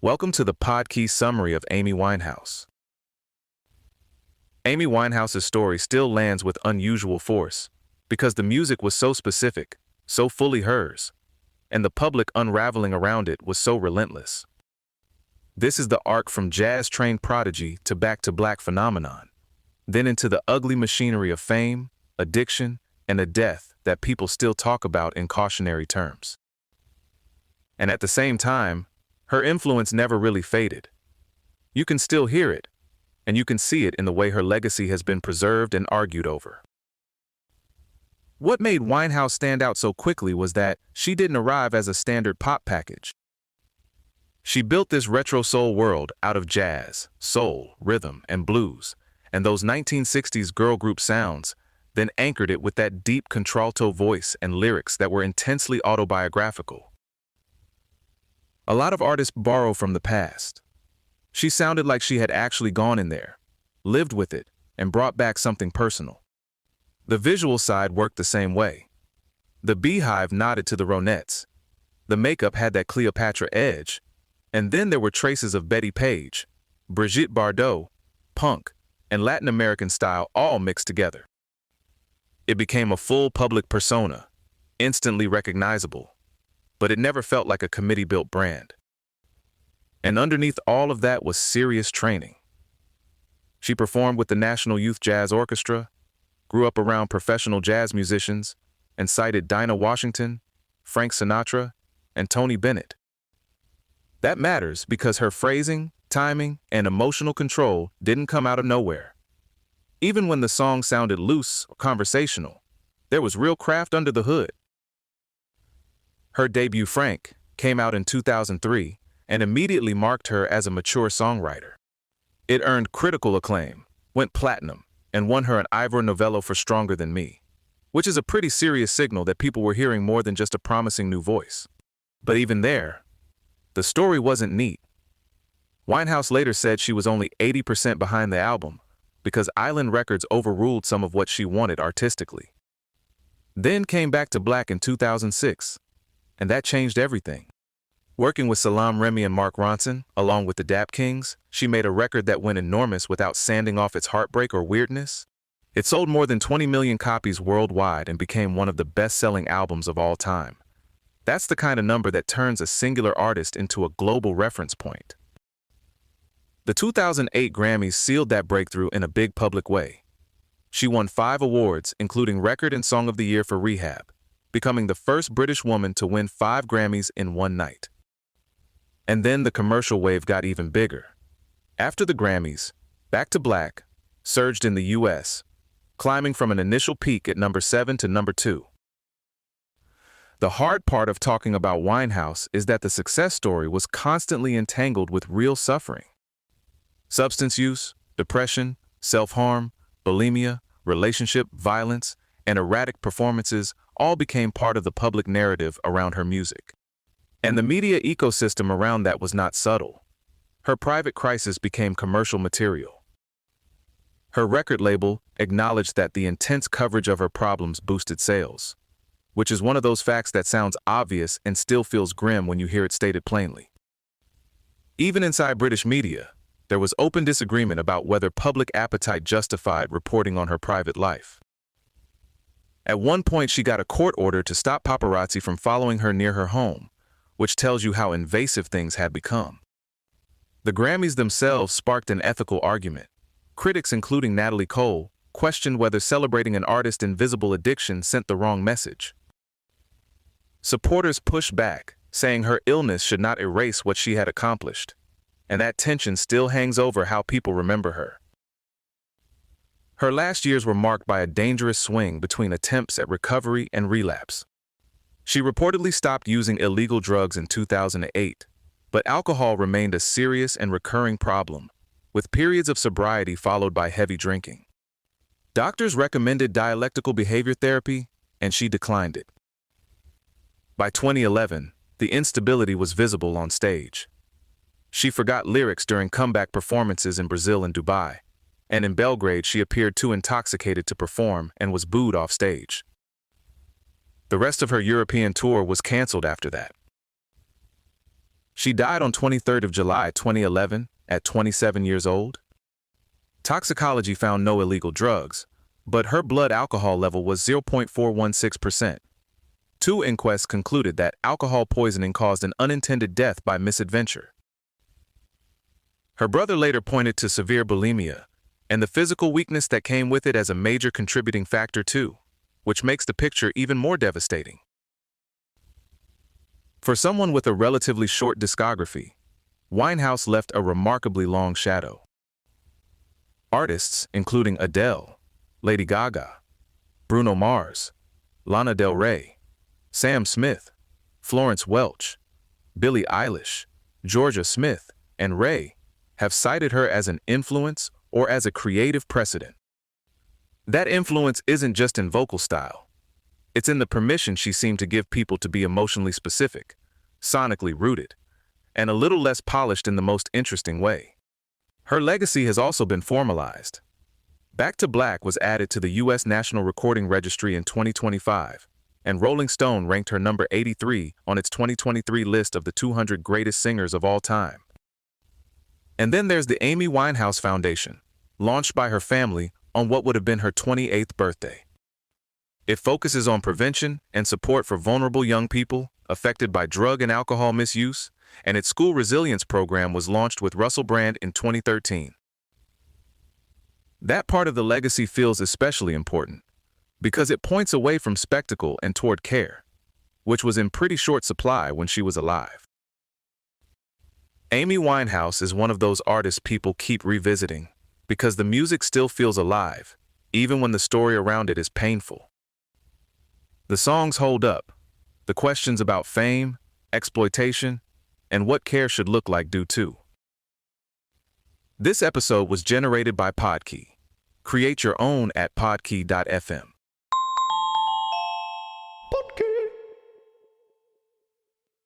Welcome to the podcast summary of Amy Winehouse. Amy Winehouse's story still lands with unusual force because the music was so specific, so fully hers, and the public unraveling around it was so relentless. This is the arc from jazz-trained prodigy to back to black phenomenon, then into the ugly machinery of fame, addiction, and a death that people still talk about in cautionary terms. And at the same time, her influence never really faded. You can still hear it, and you can see it in the way her legacy has been preserved and argued over. What made Winehouse stand out so quickly was that she didn't arrive as a standard pop package. She built this retro soul world out of jazz, soul, rhythm, and blues, and those 1960s girl group sounds, then anchored it with that deep contralto voice and lyrics that were intensely autobiographical. A lot of artists borrow from the past. She sounded like she had actually gone in there, lived with it, and brought back something personal. The visual side worked the same way. The beehive nodded to the Ronettes. The makeup had that Cleopatra edge, and then there were traces of Betty Page, Brigitte Bardot, punk, and Latin American style all mixed together. It became a full public persona, instantly recognizable, but it never felt like a committee-built brand. And underneath all of that was serious training. She performed with the National Youth Jazz Orchestra, grew up around professional jazz musicians, and cited Dinah Washington, Frank Sinatra, and Tony Bennett. That matters because her phrasing, timing, and emotional control didn't come out of nowhere. Even when the song sounded loose or conversational, there was real craft under the hood. Her debut, Frank, came out in 2003 and immediately marked her as a mature songwriter. It earned critical acclaim, went platinum, and won her an Ivor Novello for Stronger Than Me, which is a pretty serious signal that people were hearing more than just a promising new voice. But even there, the story wasn't neat. Winehouse later said she was only 80% behind the album because Island Records overruled some of what she wanted artistically. Then came back to black in 2006. And that changed everything. Working with Salaam Remi and Mark Ronson, along with the Dap Kings, she made a record that went enormous without sanding off its heartbreak or weirdness. It sold more than 20 million copies worldwide and became one of the best-selling albums of all time. That's the kind of number that turns a singular artist into a global reference point. The 2008 Grammys sealed that breakthrough in a big public way. She won 5 awards, including Record and Song of the Year for Rehab, becoming the first British woman to win 5 Grammys in one night. And then the commercial wave got even bigger. After the Grammys, Back to Black surged in the US, climbing from an initial peak at number 7 to number 2. The hard part of talking about Winehouse is that the success story was constantly entangled with real suffering. Substance use, depression, self-harm, bulimia, relationship violence, and erratic performances all became part of the public narrative around her music. And the media ecosystem around that was not subtle. Her private crisis became commercial material. Her record label acknowledged that the intense coverage of her problems boosted sales, which is one of those facts that sounds obvious and still feels grim when you hear it stated plainly. Even inside British media, there was open disagreement about whether public appetite justified reporting on her private life. At one point, she got a court order to stop paparazzi from following her near her home, which tells you how invasive things had become. The Grammys themselves sparked an ethical argument. Critics, including Natalie Cole, questioned whether celebrating an artist's invisible addiction sent the wrong message. Supporters pushed back, saying her illness should not erase what she had accomplished, and that tension still hangs over how people remember her. Her last years were marked by a dangerous swing between attempts at recovery and relapse. She reportedly stopped using illegal drugs in 2008, but alcohol remained a serious and recurring problem, with periods of sobriety followed by heavy drinking. Doctors recommended dialectical behavior therapy, and she declined it. By 2011, the instability was visible on stage. She forgot lyrics during comeback performances in Brazil and Dubai, and in Belgrade she appeared too intoxicated to perform and was booed off stage. The rest of her European tour was canceled after that. She died on 23rd of July 2011 at 27 years old. Toxicology found no illegal drugs, but her blood alcohol level was 0.416%. Two inquests concluded that alcohol poisoning caused an unintended death by misadventure. Her brother later pointed to severe bulimia and the physical weakness that came with it as a major contributing factor too, which makes the picture even more devastating. For someone with a relatively short discography, Winehouse left a remarkably long shadow. Artists including Adele, Lady Gaga, Bruno Mars, Lana Del Rey, Sam Smith, Florence Welch, Billie Eilish, Georgia Smith, and Ray have cited her as an influence or as a creative precedent. That influence isn't just in vocal style. It's in the permission she seemed to give people to be emotionally specific, sonically rooted, and a little less polished in the most interesting way. Her legacy has also been formalized. Back to Black was added to the U.S. National Recording Registry in 2025, and Rolling Stone ranked her number 83 on its 2023 list of the 200 greatest singers of all time. And then there's the Amy Winehouse Foundation, launched by her family on what would have been her 28th birthday. It focuses on prevention and support for vulnerable young people affected by drug and alcohol misuse, and its school resilience program was launched with Russell Brand in 2013. That part of the legacy feels especially important because it points away from spectacle and toward care, which was in pretty short supply when she was alive. Amy Winehouse is one of those artists people keep revisiting because the music still feels alive, even when the story around it is painful. The songs hold up. The questions about fame, exploitation, and what care should look like do too. This episode was generated by Podkey. Create your own at podkey.fm.